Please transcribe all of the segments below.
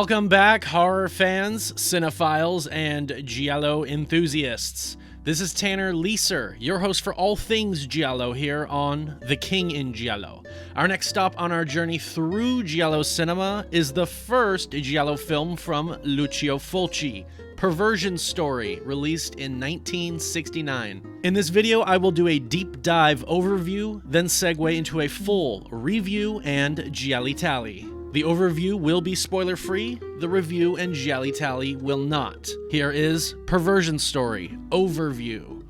Welcome back, horror fans, cinephiles, and Giallo enthusiasts. This is Tanner Leeser, your host for all things Giallo here on The King in Giallo. Our next stop on our journey through Giallo cinema is the first Giallo film from Lucio Fulci, Perversion Story, released in 1969. In this video, I will do a deep dive overview, then segue into a full review and GialliTally. The overview will be spoiler-free, the review and GialliTally will not. Here is Perversion Story Overview.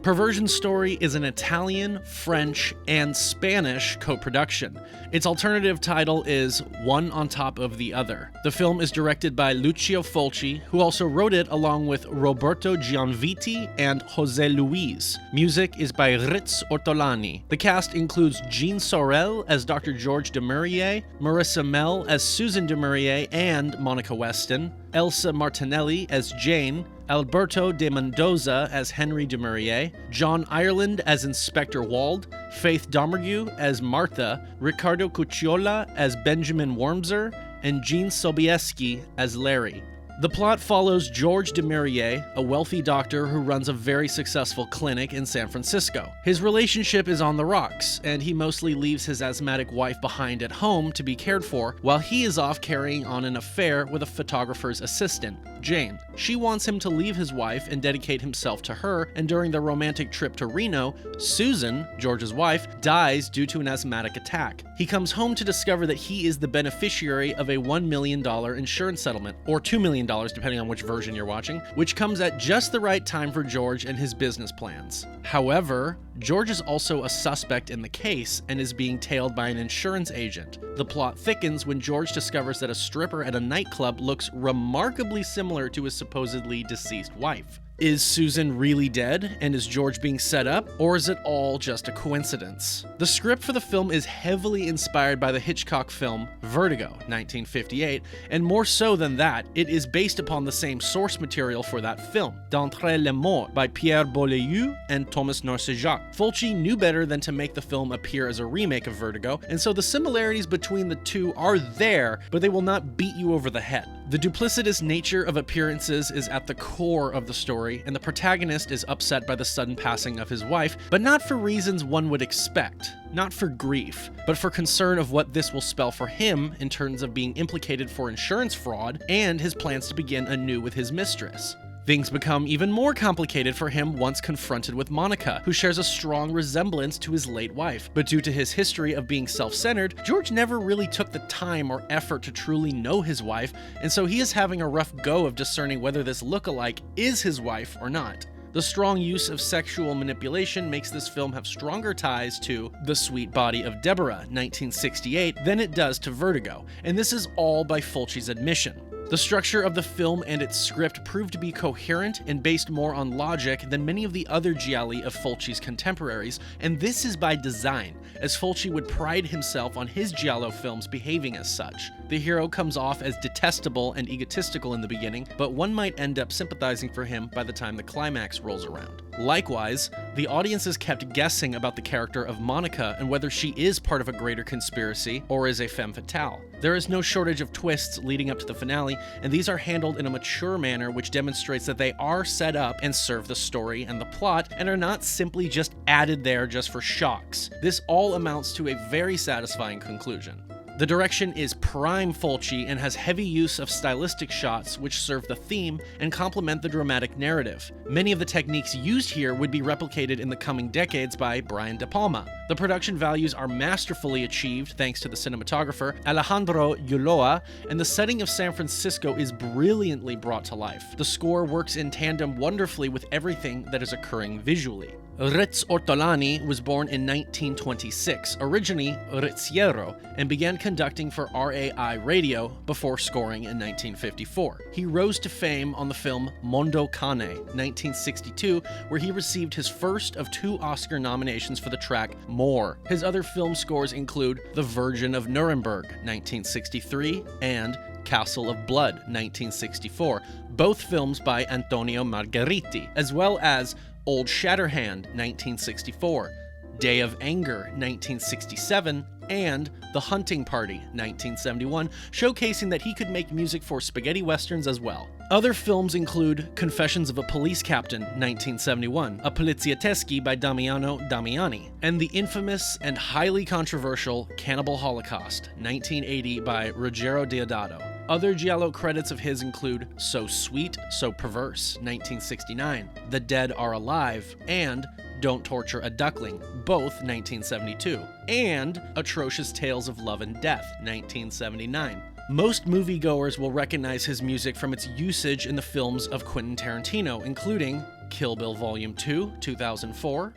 Perversion Story is an Italian, French, and Spanish co-production. Its alternative title is One on Top of the Other. The film is directed by Lucio Fulci, who also wrote it along with Roberto Gianvitti and José Luis. Music is by Ritz Ortolani. The cast includes Jean Sorel as Dr. George de Maurier, Marissa Mell as Susan de Maurier and Monica Weston, Elsa Martinelli as Jane, Alberto de Mendoza as Henry de Maurier, John Ireland as Inspector Wald, Faith Domergue as Martha, Ricardo Cucciola as Benjamin Wormser, and Jean Sobieski as Larry. The plot follows George de Maurier, a wealthy doctor who runs a very successful clinic in San Francisco. His relationship is on the rocks, and he mostly leaves his asthmatic wife behind at home to be cared for, while he is off carrying on an affair with a photographer's assistant, Jane. She wants him to leave his wife and dedicate himself to her, and during their romantic trip to Reno, Susan, George's wife, dies due to an asthmatic attack. He comes home to discover that he is the beneficiary of a $1 million insurance settlement, or $2 million depending on which version you're watching, which comes at just the right time for George and his business plans. However, George is also a suspect in the case and is being tailed by an insurance agent. The plot thickens when George discovers that a stripper at a nightclub looks remarkably similar to his supposedly deceased wife. Is Susan really dead, and is George being set up, or is it all just a coincidence? The script for the film is heavily inspired by the Hitchcock film Vertigo, 1958, and more so than that, it is based upon the same source material for that film, D'entre les morts, by Pierre Boileau and Thomas Narcejac. Fulci knew better than to make the film appear as a remake of Vertigo, and so the similarities between the two are there, but they will not beat you over the head. The duplicitous nature of appearances is at the core of the story, and the protagonist is upset by the sudden passing of his wife, but not for reasons one would expect. Not for grief, but for concern of what this will spell for him in terms of being implicated for insurance fraud and his plans to begin anew with his mistress. Things become even more complicated for him once confronted with Monica, who shares a strong resemblance to his late wife. But due to his history of being self-centered, George never really took the time or effort to truly know his wife, and so he is having a rough go of discerning whether this look-alike is his wife or not. The strong use of sexual manipulation makes this film have stronger ties to The Sweet Body of Deborah, 1968, than it does to Vertigo, and this is all by Fulci's admission. The structure of the film and its script proved to be coherent and based more on logic than many of the other gialli of Fulci's contemporaries, and this is by design, as Fulci would pride himself on his giallo films behaving as such. The hero comes off as detestable and egotistical in the beginning, but one might end up sympathizing for him by the time the climax rolls around. Likewise, the audience is kept guessing about the character of Monica and whether she is part of a greater conspiracy or is a femme fatale. There is no shortage of twists leading up to the finale, and these are handled in a mature manner which demonstrates that they are set up and serve the story and the plot and are not simply just added there just for shocks. This all amounts to a very satisfying conclusion. The direction is prime Fulci and has heavy use of stylistic shots which serve the theme and complement the dramatic narrative. Many of the techniques used here would be replicated in the coming decades by Brian De Palma. The production values are masterfully achieved thanks to the cinematographer Alejandro Ulloa, and the setting of San Francisco is brilliantly brought to life. The score works in tandem wonderfully with everything that is occurring visually. Ritz Ortolani was born in 1926, originally Rizziero, and began conducting for RAI Radio before scoring in 1954. He rose to fame on the film Mondo Cane, 1962, where he received his first of 2 Oscar nominations for the track More. His other film scores include The Virgin of Nuremberg, 1963, and Castle of Blood, 1964, both films by Antonio Margheriti, as well as Old Shatterhand, 1964. Day of Anger, 1967, and The Hunting Party, 1971, showcasing that he could make music for spaghetti westerns as well. Other films include Confessions of a Police Captain, 1971, A Polizieschi by Damiano Damiani, and the infamous and highly controversial Cannibal Holocaust, 1980 by Ruggero Deodato. Other giallo credits of his include So Sweet, So Perverse, 1969, The Dead Are Alive, and Don't Torture a Duckling, both 1972, and Atrocious Tales of Love and Death, 1979. Most moviegoers will recognize his music from its usage in the films of Quentin Tarantino, including Kill Bill Volume 2, 2004,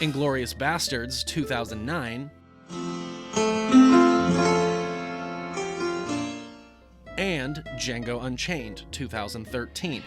Inglourious Basterds, 2009, and Django Unchained, 2013.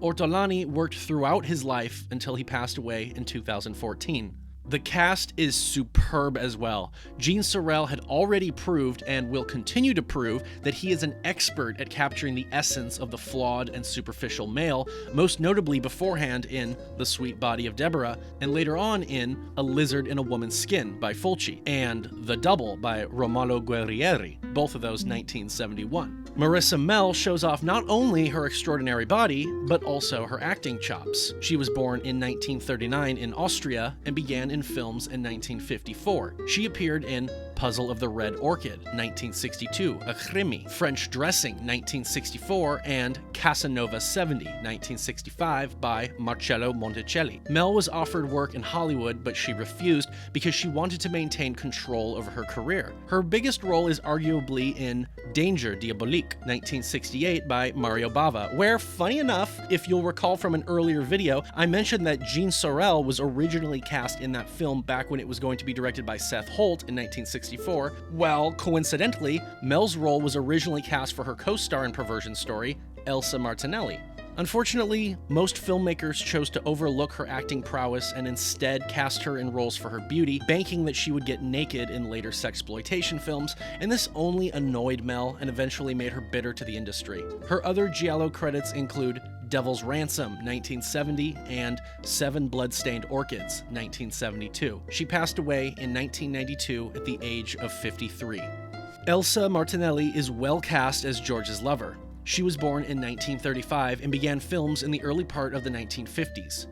Ortolani worked throughout his life until he passed away in 2014. The cast is superb as well. Gene Sorel had already proved, and will continue to prove, that he is an expert at capturing the essence of the flawed and superficial male, most notably beforehand in The Sweet Body of Deborah, and later on in A Lizard in a Woman's Skin by Fulci, and The Double by Romolo Guerrieri, both of those 1971. Marissa Mell shows off not only her extraordinary body, but also her acting chops. She was born in 1939 in Austria and began in films in 1954. She appeared in Puzzle of the Red Orchid, 1962, A Crimi, French Dressing, 1964, and Casanova 70, 1965, by Marcello Monticelli. Mel was offered work in Hollywood, but she refused because she wanted to maintain control over her career. Her biggest role is arguably in Danger Diabolique, 1968, by Mario Bava, where, funny enough, if you'll recall from an earlier video, I mentioned that Gene Sorel was originally cast in that film back when it was going to be directed by Seth Holt in 1964. Well, coincidentally, Mel's role was originally cast for her co-star in Perversion Story, Elsa Martinelli. Unfortunately, most filmmakers chose to overlook her acting prowess and instead cast her in roles for her beauty, banking that she would get naked in later sexploitation films, and this only annoyed Mel and eventually made her bitter to the industry. Her other giallo credits include Devil's Ransom, 1970, and Seven Blood-Stained Orchids, 1972. She passed away in 1992 at the age of 53. Elsa Martinelli is well cast as George's lover. She was born in 1935 and began films in the early part of the 1950s.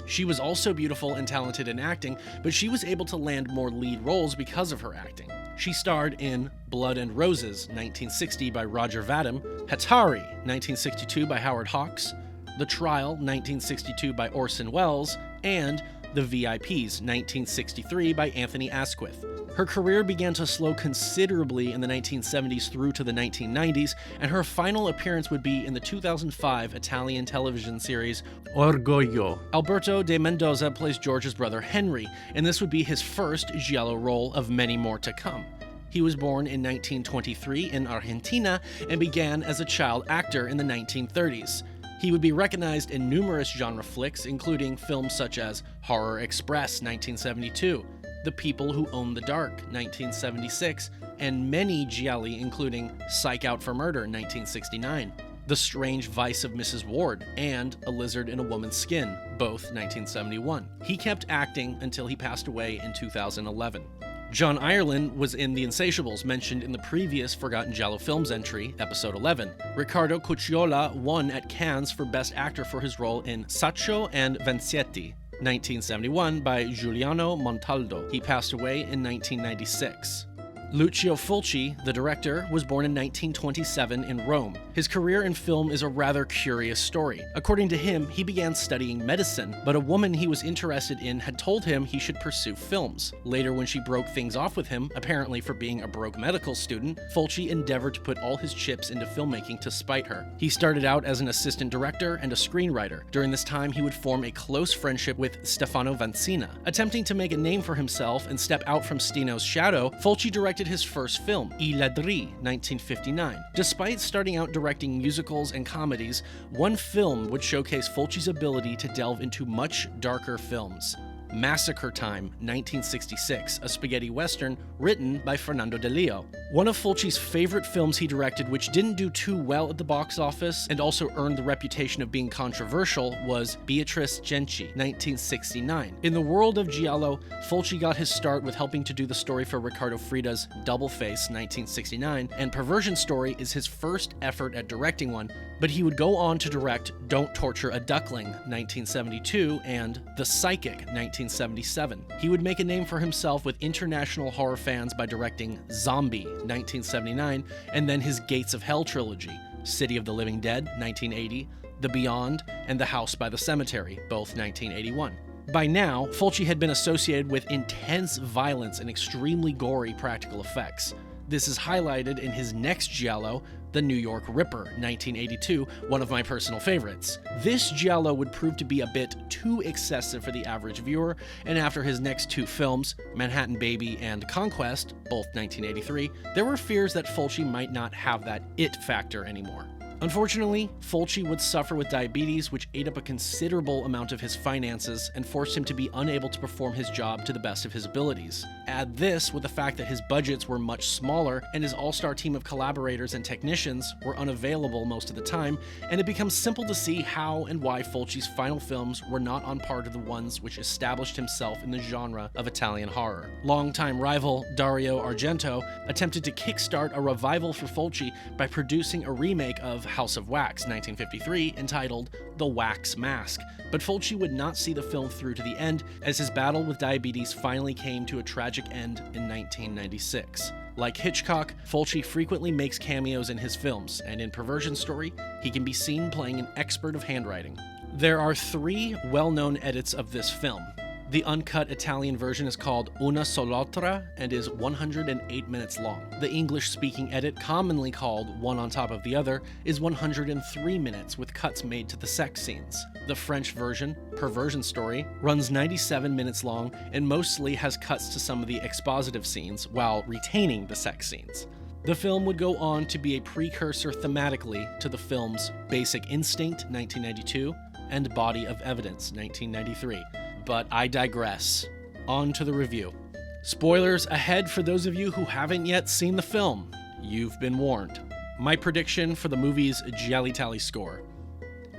She was also beautiful and talented in acting, but she was able to land more lead roles because of her acting. She starred in Blood and Roses, 1960 by Roger Vadim, Hatari, 1962 by Howard Hawks, The Trial, 1962 by Orson Welles, and The VIPs, 1963 by Anthony Asquith. Her career began to slow considerably in the 1970s through to the 1990s, and her final appearance would be in the 2005 Italian television series Orgoglio. Alberto de Mendoza plays George's brother Henry, and this would be his first giallo role of many more to come. He was born in 1923 in Argentina and began as a child actor in the 1930s. He would be recognized in numerous genre flicks, including films such as Horror Express, 1972, The People Who Own the Dark, 1976, and many gialli, including Psych Out for Murder, 1969, The Strange Vice of Mrs. Ward, and A Lizard in a Woman's Skin, both 1971. He kept acting until he passed away in 2011. John Ireland was in The Insatiables, mentioned in the previous Forgotten Giallo Films entry, episode 11. Riccardo Cucciola won at Cannes for Best Actor for his role in Sacco and Vanzetti, 1971, by Giuliano Montaldo. He passed away in 1996. Lucio Fulci, the director, was born in 1927 in Rome. His career in film is a rather curious story. According to him, he began studying medicine, but a woman he was interested in had told him he should pursue films. Later, when she broke things off with him, apparently for being a broke medical student, Fulci endeavored to put all his chips into filmmaking to spite her. He started out as an assistant director and a screenwriter. During this time, he would form a close friendship with Stefano Vanzina. Attempting to make a name for himself and step out from Stino's shadow, Fulci directed his first film, I Ladri, 1959. Despite starting out directing musicals and comedies, one film would showcase Fulci's ability to delve into much darker films. Massacre Time, 1966, a spaghetti western written by Fernando De Leo. One of Fulci's favorite films he directed, which didn't do too well at the box office and also earned the reputation of being controversial, was Beatrice Cenci, 1969. In the world of giallo, Fulci got his start with helping to do the story for Riccardo Frida's Double Face, 1969, and Perversion Story is his first effort at directing one, but he would go on to direct Don't Torture a Duckling, 1972, and The Psychic, 1977. He would make a name for himself with international horror fans by directing Zombie, 1979, and then his Gates of Hell trilogy, City of the Living Dead, 1980, The Beyond, and The House by the Cemetery, both 1981. By now, Fulci had been associated with intense violence and extremely gory practical effects. This is highlighted in his next giallo, The New York Ripper, 1982, one of my personal favorites. This giallo would prove to be a bit too excessive for the average viewer, and after his next two films, Manhattan Baby and Conquest, both 1983, there were fears that Fulci might not have that it factor anymore. Unfortunately, Fulci would suffer with diabetes, which ate up a considerable amount of his finances and forced him to be unable to perform his job to the best of his abilities. Add this with the fact that his budgets were much smaller and his all-star team of collaborators and technicians were unavailable most of the time, and it becomes simple to see how and why Fulci's final films were not on par to the ones which established himself in the genre of Italian horror. Longtime rival Dario Argento attempted to kickstart a revival for Fulci by producing a remake of House of Wax, 1953, entitled The Wax Mask, but Fulci would not see the film through to the end, as his battle with diabetes finally came to a tragic end in 1996. Like Hitchcock, Fulci frequently makes cameos in his films, and in Perversion Story, he can be seen playing an expert of handwriting. There are three well-known edits of this film. The uncut Italian version is called Una Sol'altra and is 108 minutes long. The English-speaking edit, commonly called One on Top of the Other, is 103 minutes with cuts made to the sex scenes. The French version, Perversion Story, runs 97 minutes long and mostly has cuts to some of the expositive scenes while retaining the sex scenes. The film would go on to be a precursor thematically to the films Basic Instinct, 1992, and Body of Evidence, 1993. But I digress. On to the review. Spoilers ahead for those of you who haven't yet seen the film. You've been warned. My prediction for the movie's GialliTally score.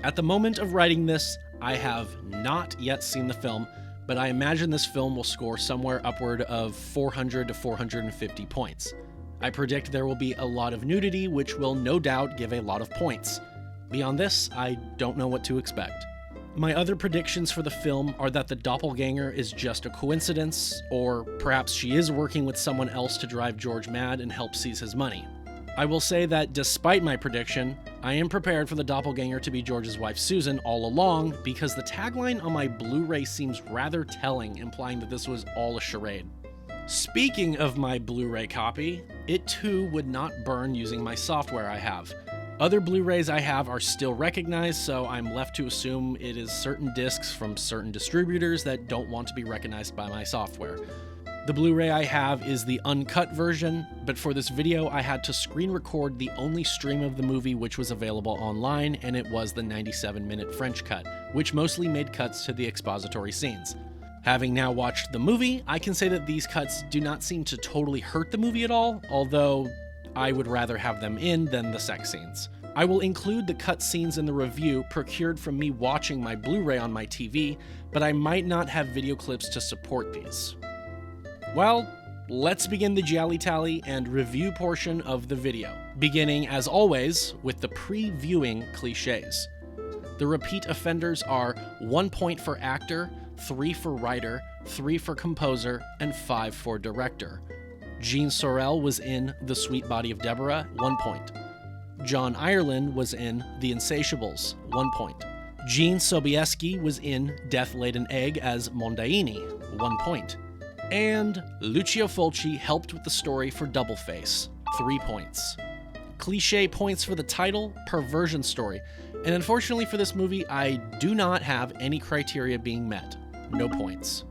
At the moment of writing this, I have not yet seen the film, but I imagine this film will score somewhere upward of 400 to 450 points. I predict there will be a lot of nudity, which will no doubt give a lot of points. Beyond this, I don't know what to expect. My other predictions for the film are that the doppelganger is just a coincidence, or perhaps she is working with someone else to drive George mad and help seize his money. I will say that despite my prediction, I am prepared for the doppelganger to be George's wife Susan all along, because the tagline on my Blu-ray seems rather telling, implying that this was all a charade. Speaking of my Blu-ray copy, it too would not burn using my software I have. Other Blu-rays I have are still recognized, so I'm left to assume it is certain discs from certain distributors that don't want to be recognized by my software. The Blu-ray I have is the uncut version, but for this video I had to screen record the only stream of the movie which was available online, and it was the 97-minute French cut, which mostly made cuts to the expository scenes. Having now watched the movie, I can say that these cuts do not seem to totally hurt the movie at all, although I would rather have them in than the sex scenes. I will include the cut scenes in the review procured from me watching my Blu-ray on my TV, but I might not have video clips to support these. Well, let's begin the GialliTally and review portion of the video, beginning as always with the pre-viewing cliches. The repeat offenders are 1 point for actor, 3 for writer, 3 for composer, and 5 for director. Jean Sorel was in The Sweet Body of Deborah, 1 point. John Ireland was in The Insatiables, 1 point. Gene Sobieski was in Death Laid an Egg as Mondaini, 1 point. And Lucio Fulci helped with the story for Double Face, 3 points. Cliché points for the title, Perversion Story. And unfortunately for this movie, I do not have any criteria being met. No points.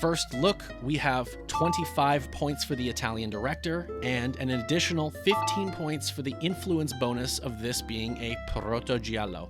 First look, we have 25 points for the Italian director, and an additional 15 points for the influence bonus of this being a proto-giallo.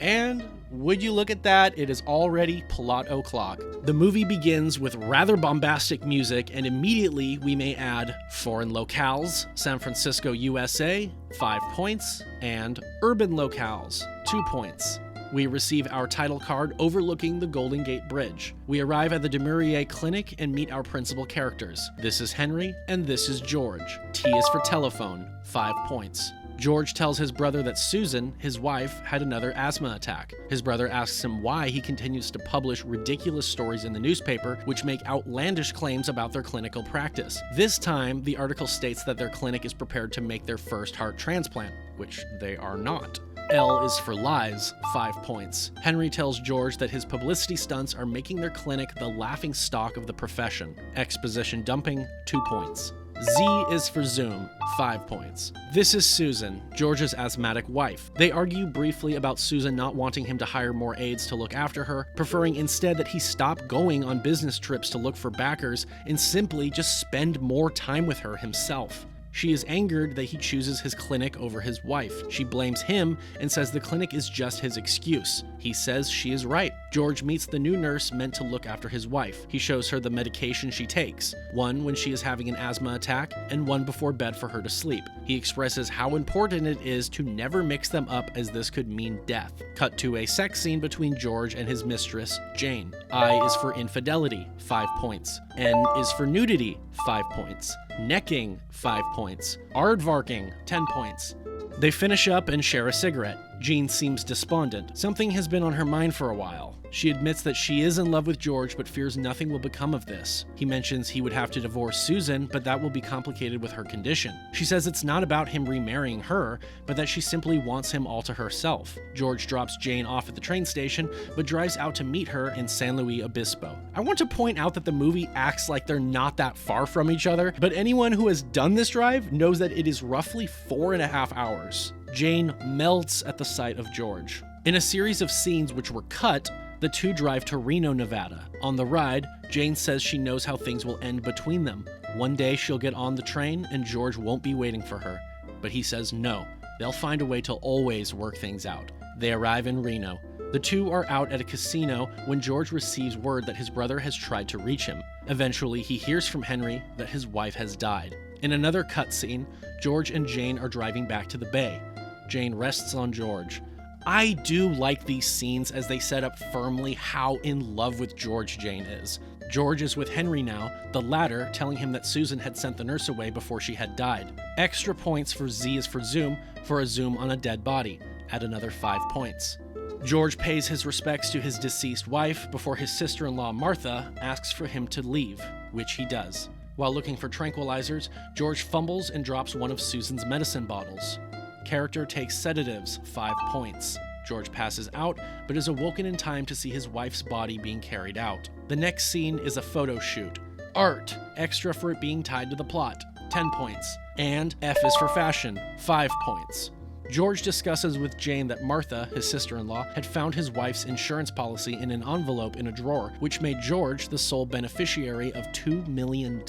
And would you look at that, it is already plot o'clock. The movie begins with rather bombastic music, and immediately we may add foreign locales, San Francisco, USA, 5 points, and urban locales, 2 points. We receive our title card overlooking the Golden Gate Bridge. We arrive at the Demurier Clinic and meet our principal characters. This is Henry, and this is George. T is for telephone, 5 points. George tells his brother that Susan, his wife, had another asthma attack. His brother asks him why he continues to publish ridiculous stories in the newspaper which make outlandish claims about their clinical practice. This time, the article states that their clinic is prepared to make their first heart transplant, which they are not. L is for lies, 5 points. Henry tells George that his publicity stunts are making their clinic the laughing stock of the profession. Exposition dumping, 2 points. Z is for Zoom, 5 points. This is Susan, George's asthmatic wife. They argue briefly about Susan not wanting him to hire more aides to look after her, preferring instead that he stop going on business trips to look for backers and simply just spend more time with her himself. She is angered that he chooses his clinic over his wife. She blames him and says the clinic is just his excuse. He says she is right. George meets the new nurse meant to look after his wife. He shows her the medication she takes, one when she is having an asthma attack and one before bed for her to sleep. He expresses how important it is to never mix them up as this could mean death. Cut to a sex scene between George and his mistress, Jane. I is for infidelity, 5 points. N is for nudity, 5 points. Necking, 5 points. Aardvarking, 10 points. They finish up and share a cigarette. Jean seems despondent. Something has been on her mind for a while. She admits that she is in love with George but fears nothing will become of this. He mentions he would have to divorce Susan, but that will be complicated with her condition. She says it's not about him remarrying her, but that she simply wants him all to herself. George drops Jane off at the train station, but drives out to meet her in San Luis Obispo. I want to point out that the movie acts like they're not that far from each other, but anyone who has done this drive knows that it is roughly 4.5 hours. Jane melts at the sight of George. In a series of scenes which were cut, the two drive to Reno, Nevada. On the ride, Jane says she knows how things will end between them. One day she'll get on the train and George won't be waiting for her. But he says no, they'll find a way to always work things out. They arrive in Reno. The two are out at a casino when George receives word that his brother has tried to reach him. Eventually, he hears from Henry that his wife has died. In another cutscene, George and Jane are driving back to the bay. Jane rests on George. I do like these scenes as they set up firmly how in love with George Jane is. George is with Henry now, the latter telling him that Susan had sent the nurse away before she had died. Extra points for Z is for Zoom, for a zoom on a dead body. Add another 5 points. George pays his respects to his deceased wife before his sister-in-law Martha asks for him to leave, which he does. While looking for tranquilizers, George fumbles and drops one of Susan's medicine bottles. Character takes sedatives, 5 points. George passes out, but is awoken in time to see his wife's body being carried out. The next scene is a photo shoot. Art, extra for it being tied to the plot, 10 points. And F is for fashion, 5 points. George discusses with Jane that Martha, his sister-in-law, had found his wife's insurance policy in an envelope in a drawer, which made George the sole beneficiary of $2 million.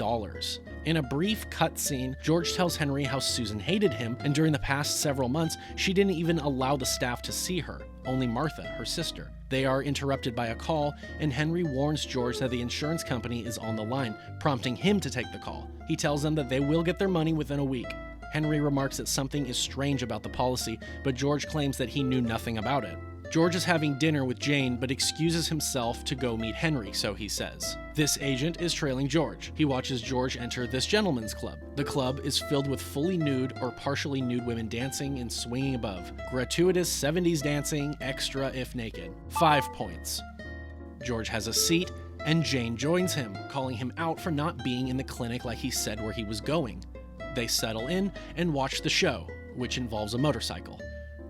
In a brief cutscene, George tells Henry how Susan hated him, and during the past several months, she didn't even allow the staff to see her, only Martha, her sister. They are interrupted by a call, and Henry warns George that the insurance company is on the line, prompting him to take the call. He tells them that they will get their money within a week. Henry remarks that something is strange about the policy, but George claims that he knew nothing about it. George is having dinner with Jane, but excuses himself to go meet Henry, so he says. This agent is trailing George. He watches George enter this gentleman's club. The club is filled with fully nude or partially nude women dancing and swinging above. Gratuitous 70s dancing, extra if naked. 5 points. George has a seat, and Jane joins him, calling him out for not being in the clinic like he said where he was going. They settle in and watch the show, which involves a motorcycle.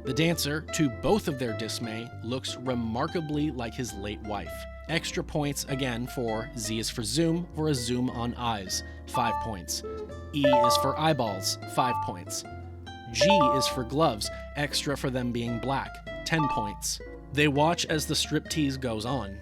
The dancer, to both of their dismay, looks remarkably like his late wife. Extra points again for Z is for zoom, for a zoom on eyes, 5 points. E is for eyeballs, 5 points. G is for gloves, extra for them being black, 10 points. They watch as the striptease goes on.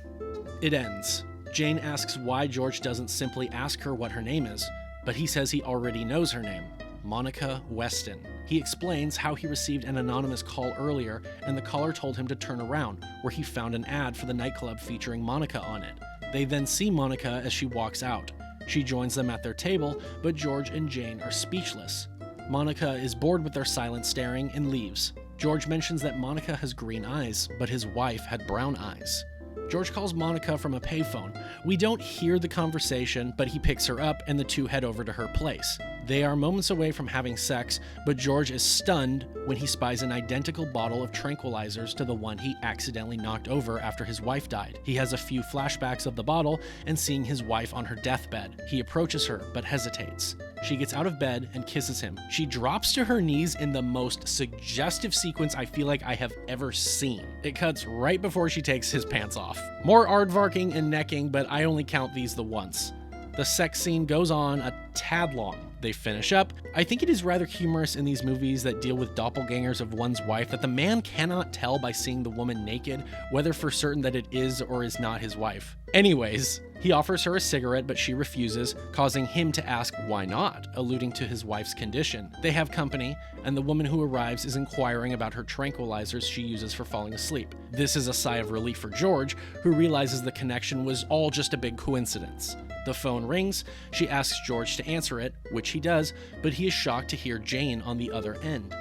It ends. Jane asks why George doesn't simply ask her what her name is, but he says he already knows her name. Monica Weston. He explains how he received an anonymous call earlier, and the caller told him to turn around, where he found an ad for the nightclub featuring Monica on it. They then see Monica as she walks out. She joins them at their table, but George and Jane are speechless. Monica is bored with their silent staring and leaves. George mentions that Monica has green eyes, but his wife had brown eyes. George calls Monica from a payphone. We don't hear the conversation, but he picks her up and the two head over to her place. They are moments away from having sex, but George is stunned when he spies an identical bottle of tranquilizers to the one he accidentally knocked over after his wife died. He has a few flashbacks of the bottle and seeing his wife on her deathbed. He approaches her, but hesitates. She gets out of bed and kisses him. She drops to her knees in the most suggestive sequence I feel like I have ever seen. It cuts right before she takes his pants off. More aardvarking and necking, but I only count these the once. The sex scene goes on a tad long. They finish up. I think it is rather humorous in these movies that deal with doppelgängers of one's wife that the man cannot tell by seeing the woman naked whether for certain that it is or is not his wife. Anyways, he offers her a cigarette, but she refuses, causing him to ask why not, alluding to his wife's condition. They have company, and the woman who arrives is inquiring about her tranquilizers she uses for falling asleep. This is a sigh of relief for George, who realizes the connection was all just a big coincidence. The phone rings. She asks George to answer it, which he does, but he is shocked to hear Jane on the other end.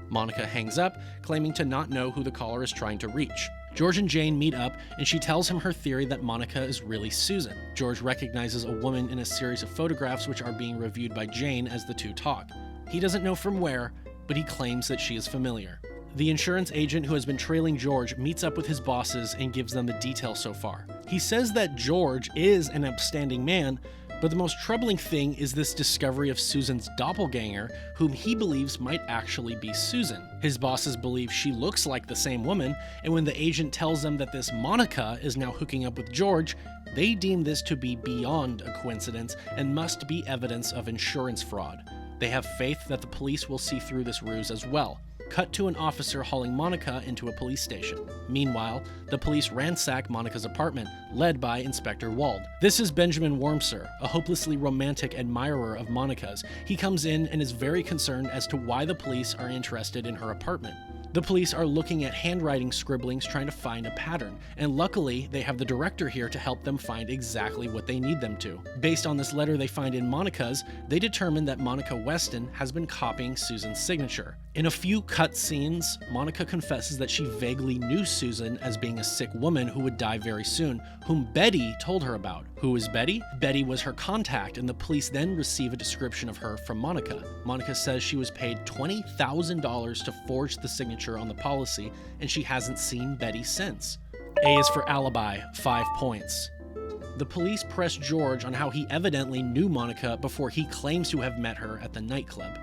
Monica hangs up, claiming to not know who the caller is trying to reach. George and Jane meet up, and she tells him her theory that Monica is really Susan. George recognizes a woman in a series of photographs which are being reviewed by Jane as the two talk. He doesn't know from where, but he claims that she is familiar. The insurance agent who has been trailing George meets up with his bosses and gives them the details so far. He says that George is an upstanding man, but the most troubling thing is this discovery of Susan's doppelganger, whom he believes might actually be Susan. His bosses believe she looks like the same woman, and when the agent tells them that this Monica is now hooking up with George, they deem this to be beyond a coincidence and must be evidence of insurance fraud. They have faith that the police will see through this ruse as well. Cut to an officer hauling Monica into a police station. Meanwhile, the police ransack Monica's apartment, led by Inspector Wald. This is Benjamin Wormser, a hopelessly romantic admirer of Monica's. He comes in and is very concerned as to why the police are interested in her apartment. The police are looking at handwriting scribblings trying to find a pattern, and luckily they have the director here to help them find exactly what they need them to. Based on this letter they find in Monica's, they determine that Monica Weston has been copying Susan's signature. In a few cut scenes, Monica confesses that she vaguely knew Susan as being a sick woman who would die very soon, whom Betty told her about. Who is Betty? Betty was her contact, and the police then receive a description of her from Monica. Monica says she was paid $20,000 to forge the signature on the policy, and she hasn't seen Betty since. A is for alibi, 5 points. The police press George on how he evidently knew Monica before he claims to have met her at the nightclub.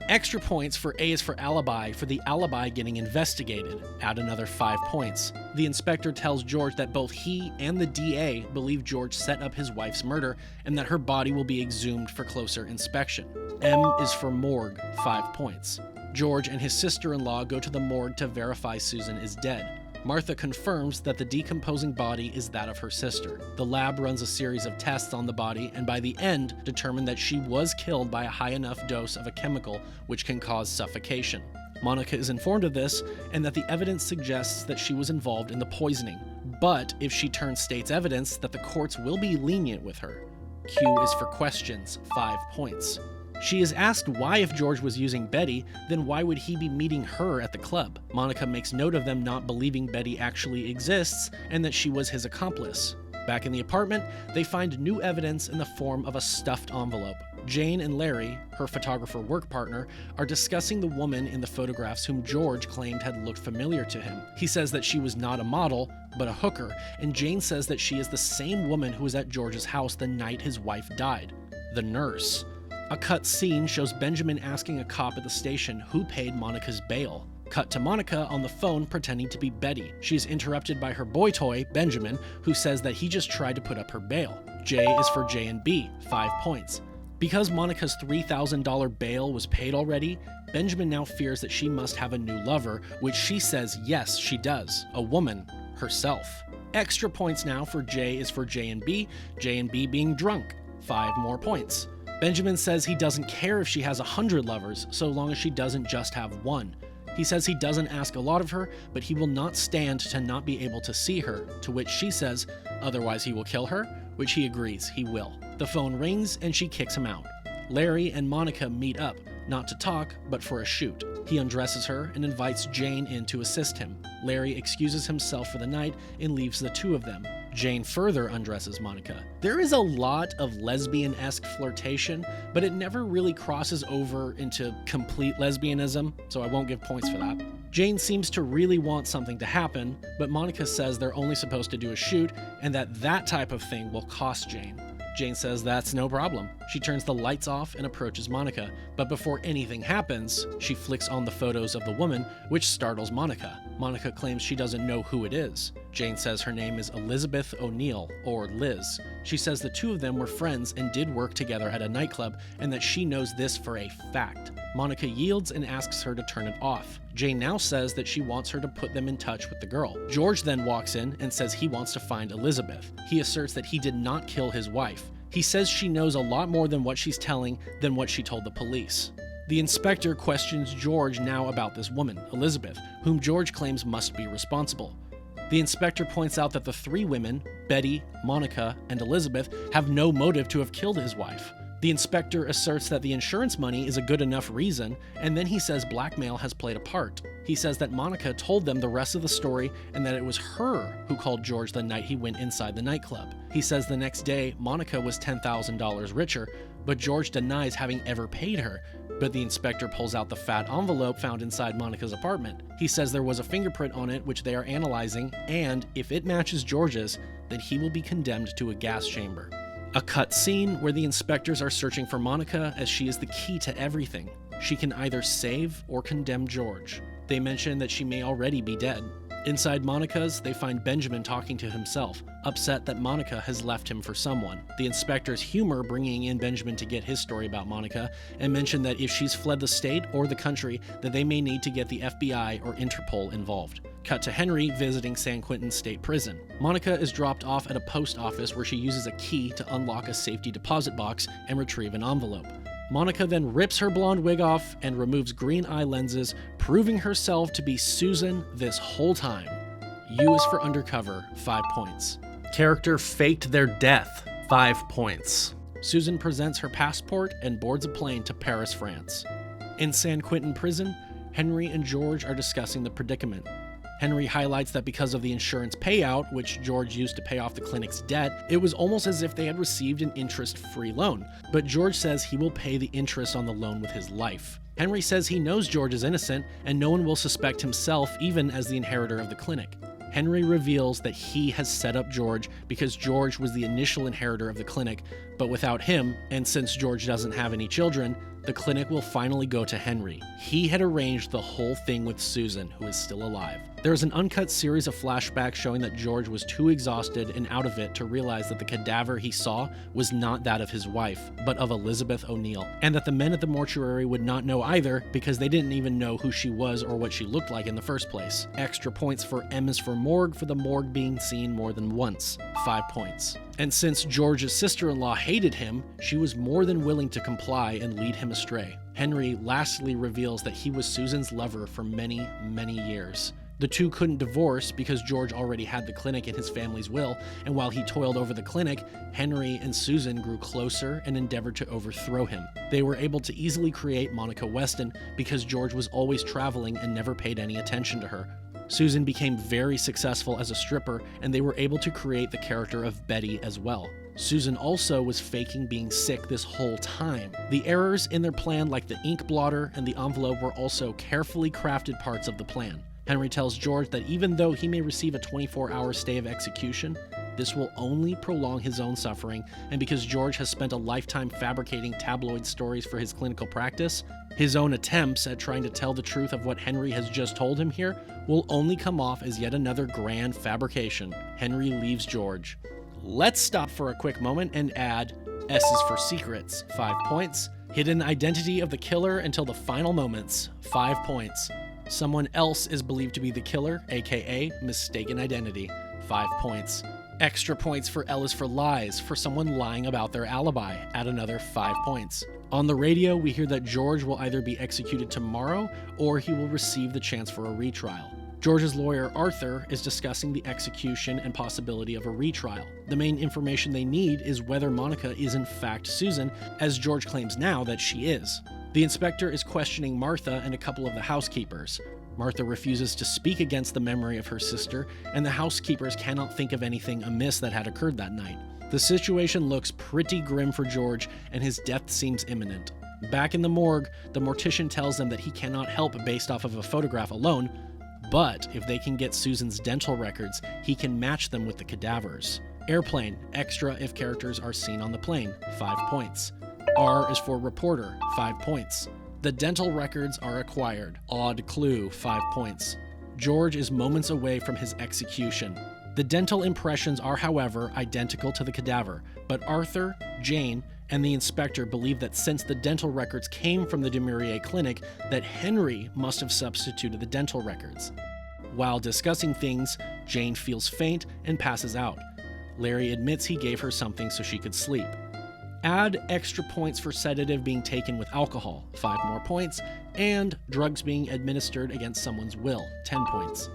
Extra points for A is for alibi for the alibi getting investigated. Add another 5 points. The inspector tells George that both he and the DA believe George set up his wife's murder and that her body will be exhumed for closer inspection. M is for morgue, 5 points. George and his sister-in-law go to the morgue to verify Susan is dead. Martha confirms that the decomposing body is that of her sister. The lab runs a series of tests on the body and by the end determined that she was killed by a high enough dose of a chemical which can cause suffocation. Monica is informed of this and that the evidence suggests that she was involved in the poisoning, but if she turns state's evidence that the courts will be lenient with her. Q is for questions, 5 points. She is asked why if George was using Betty, then why would he be meeting her at the club? Monica makes note of them not believing Betty actually exists and that she was his accomplice. Back in the apartment, they find new evidence in the form of a stuffed envelope. Jane and Larry, her photographer work partner, are discussing the woman in the photographs whom George claimed had looked familiar to him. He says that she was not a model, but a hooker, and Jane says that she is the same woman who was at George's house the night his wife died, the nurse. A cut scene shows Benjamin asking a cop at the station who paid Monica's bail. Cut to Monica on the phone pretending to be Betty. She is interrupted by her boy toy, Benjamin, who says that he just tried to put up her bail. J is for J and B, 5 points. Because Monica's $3,000 bail was paid already, Benjamin now fears that she must have a new lover, which she says yes, she does, a woman, herself. Extra points now for J is for J and B being drunk, 5 more points. Benjamin says he doesn't care if she has 100 lovers, so long as she doesn't just have one. He says he doesn't ask a lot of her, but he will not stand to not be able to see her, to which she says, otherwise he will kill her, which he agrees he will. The phone rings and she kicks him out. Larry and Monica meet up, not to talk, but for a shoot. He undresses her and invites Jane in to assist him. Larry excuses himself for the night and leaves the two of them. Jane further undresses Monica. There is a lot of lesbian-esque flirtation, but it never really crosses over into complete lesbianism, so I won't give points for that. Jane seems to really want something to happen, but Monica says they're only supposed to do a shoot and that type of thing will cost Jane. Jane says that's no problem. She turns the lights off and approaches Monica, but before anything happens, she flicks on the photos of the woman, which startles Monica. Monica claims she doesn't know who it is. Jane says her name is Elizabeth O'Neill, or Liz. She says the two of them were friends and did work together at a nightclub, and that she knows this for a fact. Monica yields and asks her to turn it off. Jane now says that she wants her to put them in touch with the girl. George then walks in and says he wants to find Elizabeth. He asserts that he did not kill his wife. He says she knows a lot more than what she's telling than what she told the police. The inspector questions George now about this woman, Elizabeth, whom George claims must be responsible. The inspector points out that the three women, Betty, Monica, and Elizabeth, have no motive to have killed his wife. The inspector asserts that the insurance money is a good enough reason, and then he says blackmail has played a part. He says that Monica told them the rest of the story and that it was her who called George the night he went inside the nightclub. He says the next day Monica was $10,000 richer, but George denies having ever paid her. But the inspector pulls out the fat envelope found inside Monica's apartment. He says there was a fingerprint on it which they are analyzing, and if it matches George's, then he will be condemned to a gas chamber. A cut scene where the inspectors are searching for Monica as she is the key to everything. She can either save or condemn George. They mention that she may already be dead. Inside Monica's, they find Benjamin talking to himself, upset that Monica has left him for someone. The inspectors humor bringing in Benjamin to get his story about Monica, and mention that if she's fled the state or the country, that they may need to get the FBI or Interpol involved. Cut to Henry visiting San Quentin State Prison. Monica is dropped off at a post office where she uses a key to unlock a safety deposit box and retrieve an envelope. Monica then rips her blonde wig off and removes green eye lenses, proving herself to be Susan this whole time. U is for undercover, 5 points. Character faked their death, 5 points. Susan presents her passport and boards a plane to Paris, France. In San Quentin Prison, Henry and George are discussing the predicament. Henry highlights that because of the insurance payout, which George used to pay off the clinic's debt, it was almost as if they had received an interest-free loan. But George says he will pay the interest on the loan with his life. Henry says he knows George is innocent, and no one will suspect himself even as the inheritor of the clinic. Henry reveals that he has set up George because George was the initial inheritor of the clinic, but without him, and since George doesn't have any children, the clinic will finally go to Henry. He had arranged the whole thing with Susan, who is still alive. There is an uncut series of flashbacks showing that George was too exhausted and out of it to realize that the cadaver he saw was not that of his wife, but of Elizabeth O'Neill, and that the men at the mortuary would not know either because they didn't even know who she was or what she looked like in the first place. Extra points for M is for morgue for the morgue being seen more than once, 5 points. And since George's sister-in-law hated him, she was more than willing to comply and lead him astray. Henry lastly reveals that he was Susan's lover for many, many years. The two couldn't divorce because George already had the clinic in his family's will, and while he toiled over the clinic, Henry and Susan grew closer and endeavored to overthrow him. They were able to easily create Monica Weston because George was always traveling and never paid any attention to her. Susan became very successful as a stripper, and they were able to create the character of Betty as well. Susan also was faking being sick this whole time. The errors in their plan, like the ink blotter and the envelope, were also carefully crafted parts of the plan. Henry tells George that even though he may receive a 24-hour stay of execution, this will only prolong his own suffering, and because George has spent a lifetime fabricating tabloid stories for his clinical practice, his own attempts at trying to tell the truth of what Henry has just told him here will only come off as yet another grand fabrication. Henry leaves George. Let's stop for a quick moment and add S is for secrets, 5 points. Hidden identity of the killer until the final moments, 5 points. Someone else is believed to be the killer, aka mistaken identity, 5 points. Extra points for L is for lies, for someone lying about their alibi. Add another 5 points. On the radio, we hear that George will either be executed tomorrow or he will receive the chance for a retrial. George's lawyer, Arthur, is discussing the execution and possibility of a retrial. The main information they need is whether Monica is in fact Susan, as George claims now that she is. The inspector is questioning Martha and a couple of the housekeepers. Martha refuses to speak against the memory of her sister, and the housekeepers cannot think of anything amiss that had occurred that night. The situation looks pretty grim for George, and his death seems imminent. Back in the morgue, the mortician tells them that he cannot help based off of a photograph alone, but if they can get Susan's dental records, he can match them with the cadavers. Airplane, extra if characters are seen on the plane, 5 points. R is for reporter, 5 points. The dental records are acquired, odd clue, 5 points. George is moments away from his execution. The dental impressions are, however, identical to the cadaver, but Arthur, Jane, and the inspector believe that since the dental records came from the Demurier clinic, that Henry must have substituted the dental records. While discussing things, Jane feels faint and passes out. Larry admits he gave her something so she could sleep. Add extra points for sedative being taken with alcohol, 5 more points, and drugs being administered against someone's will, 10 points.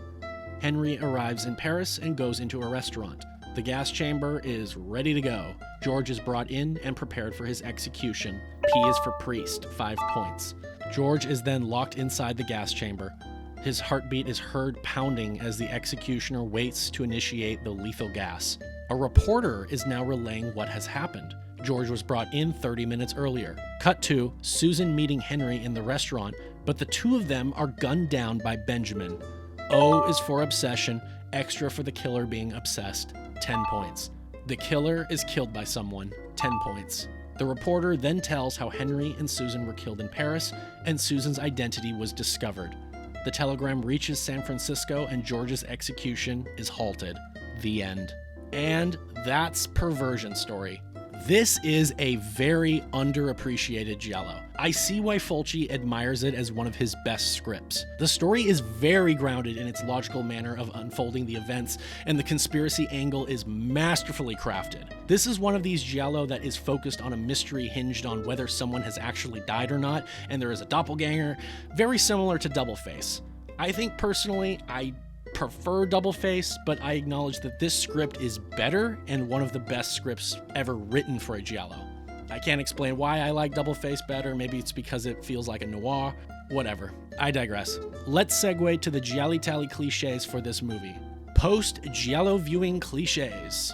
Henry arrives in Paris and goes into a restaurant. The gas chamber is ready to go. George is brought in and prepared for his execution. P is for priest, 5 points. George is then locked inside the gas chamber. His heartbeat is heard pounding as the executioner waits to initiate the lethal gas. A reporter is now relaying what has happened. George was brought in 30 minutes earlier. Cut to Susan meeting Henry in the restaurant, but the two of them are gunned down by Benjamin. O is for obsession, extra for the killer being obsessed, 10 points. The killer is killed by someone, 10 points. The reporter then tells how Henry and Susan were killed in Paris, and Susan's identity was discovered. The telegram reaches San Francisco, and George's execution is halted. The end. And that's Perversion Story. This is a very underappreciated giallo. I see why Fulci admires it as one of his best scripts. The story is very grounded in its logical manner of unfolding the events, and the conspiracy angle is masterfully crafted. This is one of these giallo that is focused on a mystery hinged on whether someone has actually died or not, and there is a doppelganger, very similar to Double Face. I think personally, I prefer Double Face, but I acknowledge that this script is better and one of the best scripts ever written for a giallo. I can't explain why I like Double Face better. Maybe it's because it feels like a noir. Whatever. I digress. Let's segue to the GialliTally cliches for this movie. Post-giallo viewing cliches.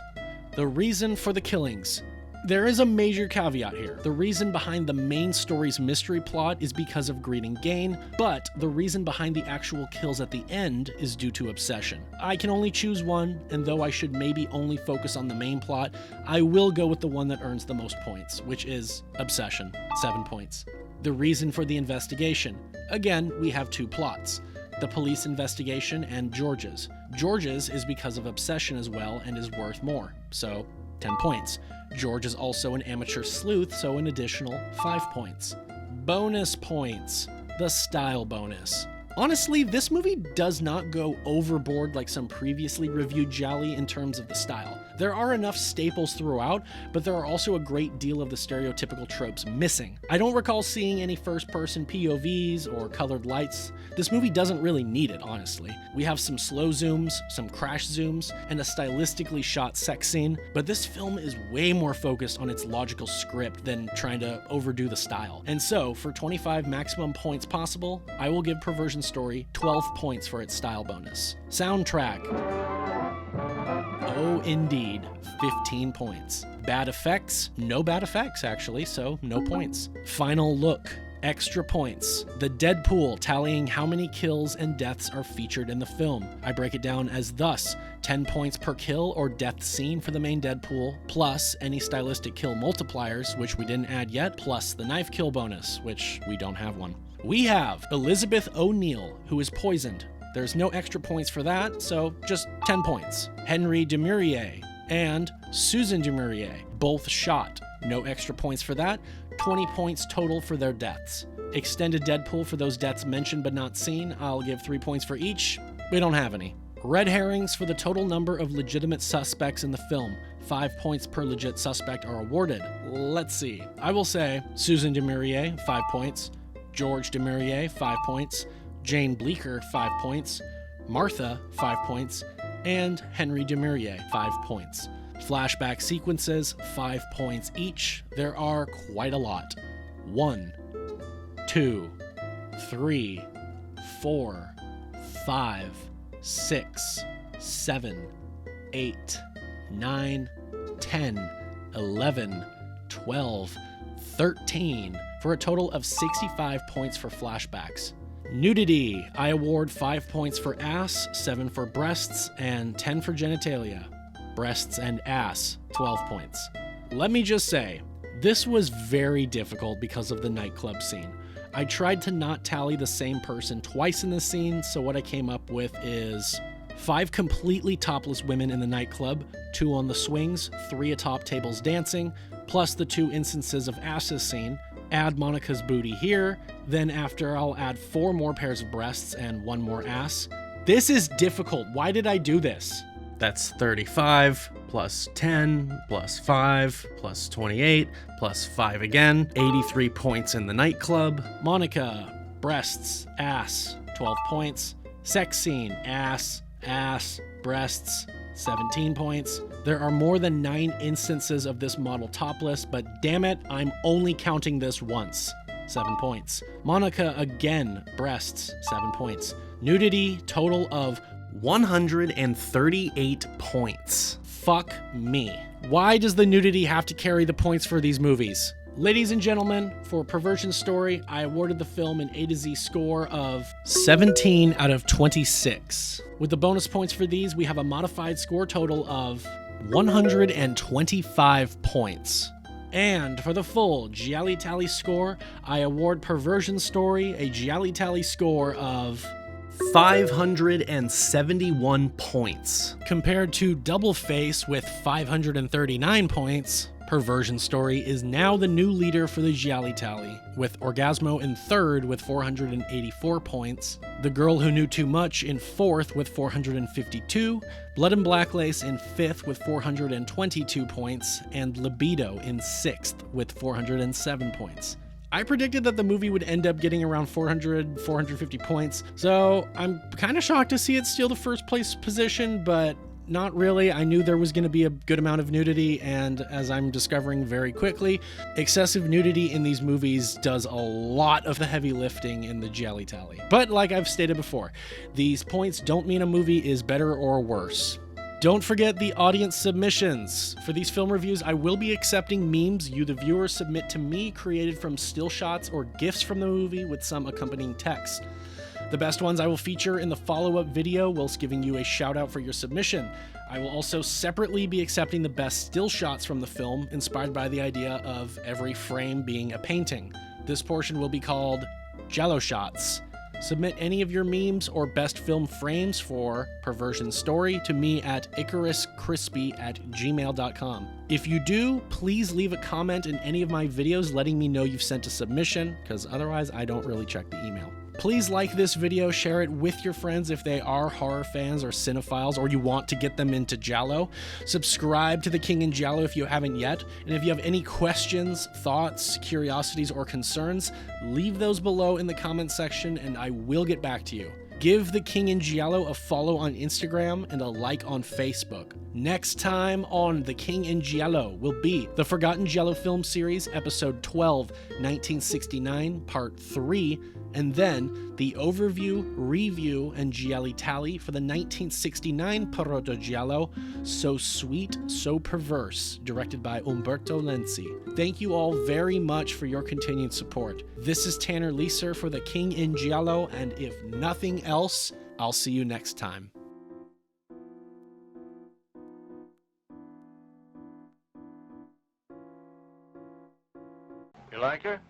The reason for the killings. There is a major caveat here. The reason behind the main story's mystery plot is because of greed and gain, but the reason behind the actual kills at the end is due to obsession. I can only choose one, and though I should maybe only focus on the main plot, I will go with the one that earns the most points, which is obsession, 7 points. The reason for the investigation. Again, we have two plots. The police investigation and George's. George's is because of obsession as well and is worth more, so 10 points. George is also an amateur sleuth, so an additional 5 points. Bonus points. The style bonus. Honestly, this movie does not go overboard like some previously reviewed gialli in terms of the style. There are enough staples throughout, but there are also a great deal of the stereotypical tropes missing. I don't recall seeing any first-person POVs or colored lights. This movie doesn't really need it, honestly. We have some slow zooms, some crash zooms, and a stylistically shot sex scene, but this film is way more focused on its logical script than trying to overdo the style. And so, for 25 maximum points possible, I will give Perversion Story 12 points for its style bonus. Soundtrack. Oh, indeed, 15 points. Bad effects? No bad effects, actually, so no points. Final look. Extra points. The Deadpool tallying how many kills and deaths are featured in the film. I break it down as thus: 10 points per kill or death scene for the main Deadpool, plus any stylistic kill multipliers, which we didn't add yet, plus the knife kill bonus, which we don't have one. We have Elizabeth O'Neill, who is poisoned. There's no extra points for that, so just 10 points. Henry Demurier and Susan Demurier, both shot. No extra points for that. 20 points total for their deaths. Extended Deadpool for those deaths mentioned but not seen. I'll give 3 points for each. We don't have any. Red herrings for the total number of legitimate suspects in the film. 5 points per legit suspect are awarded. Let's see. I will say Susan Demurier, 5 points. George Demurier, 5 points. Jane Bleecker, 5 points. Martha, 5 points. And Henry Demurier, 5 points. Flashback sequences, 5 points each. There are quite a lot. 1, 2, 3, 4, 5, 6, 7, 8, 9, 10, 11, 12, 13, for a total of 65 points for flashbacks. Nudity, I award 5 points for ass, 7 for breasts, and 10 for genitalia. Breasts and ass, 12 points. Let me just say, this was very difficult because of the nightclub scene. I tried to not tally the same person twice in the scene, so what I came up with is 5 completely topless women in the nightclub, 2 on the swings, 3 atop tables dancing, plus the 2 instances of asses seen. Add Monica's booty here, then after I'll add 4 more pairs of breasts and 1 more ass. This is difficult. Why did I do this? That's 35, plus 10, plus 5, plus 28, plus 5 again. 83 points in the nightclub. Monica, breasts, ass, 12 points. Sex scene, ass, breasts, 17 points. There are more than 9 instances of this model topless, but damn it, I'm only counting this once. 7 points. Monica again, breasts, 7 points. Nudity, total of 138 points. Fuck me. Why does the nudity have to carry the points for these movies? Ladies and gentlemen, for Perversion Story, I awarded the film an A to Z score of 17 out of 26. With the bonus points for these, we have a modified score total of 125 points. And for the full GialliTally score, I award Perversion Story a GialliTally score of 571 points. Compared to Double Face with 539 points, Perversion Story is now the new leader for the GialliTally, with Orgasmo in 3rd with 484 points, The Girl Who Knew Too Much in 4th with 452, Blood and Blacklace in 5th with 422 points, and Libido in 6th with 407 points. I predicted that the movie would end up getting around 450 points, so I'm kind of shocked to see it steal the first place position, but not really. I knew there was going to be a good amount of nudity, and as I'm discovering very quickly, excessive nudity in these movies does a lot of the heavy lifting in the GialliTally. But like I've stated before, these points don't mean a movie is better or worse. Don't forget the audience submissions. For these film reviews, I will be accepting memes you, the viewer, submit to me, created from still shots or GIFs from the movie with some accompanying text. The best ones I will feature in the follow-up video whilst giving you a shout out for your submission. I will also separately be accepting the best still shots from the film, inspired by the idea of every frame being a painting. This portion will be called Giallo Shots. Submit any of your memes or best film frames for Perversion Story to me at icaruscrispy@gmail.com. If you do, please leave a comment in any of my videos letting me know you've sent a submission, because otherwise I don't really check the email. Please like this video, share it with your friends if they are horror fans or cinephiles, or you want to get them into Giallo. Subscribe to The King in Giallo if you haven't yet, and if you have any questions, thoughts, curiosities, or concerns, leave those below in the comment section and I will get back to you. Give The King in Giallo a follow on Instagram and a like on Facebook. Next time on The King in Giallo will be the Forgotten Giallo Film Series, Episode 12, 1969, Part 3, and then the overview, review, and GialliTally for the 1969 proto-giallo, So Sweet, So Perverse, directed by Umberto Lenzi. Thank you all very much for your continued support. This is Tanner Lieser for The King in Giallo, and if nothing else, I'll see you next time. You like her?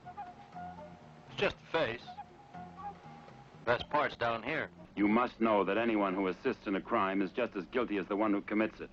It's just the face. Best part's down here. You must know that anyone who assists in a crime is just as guilty as the one who commits it.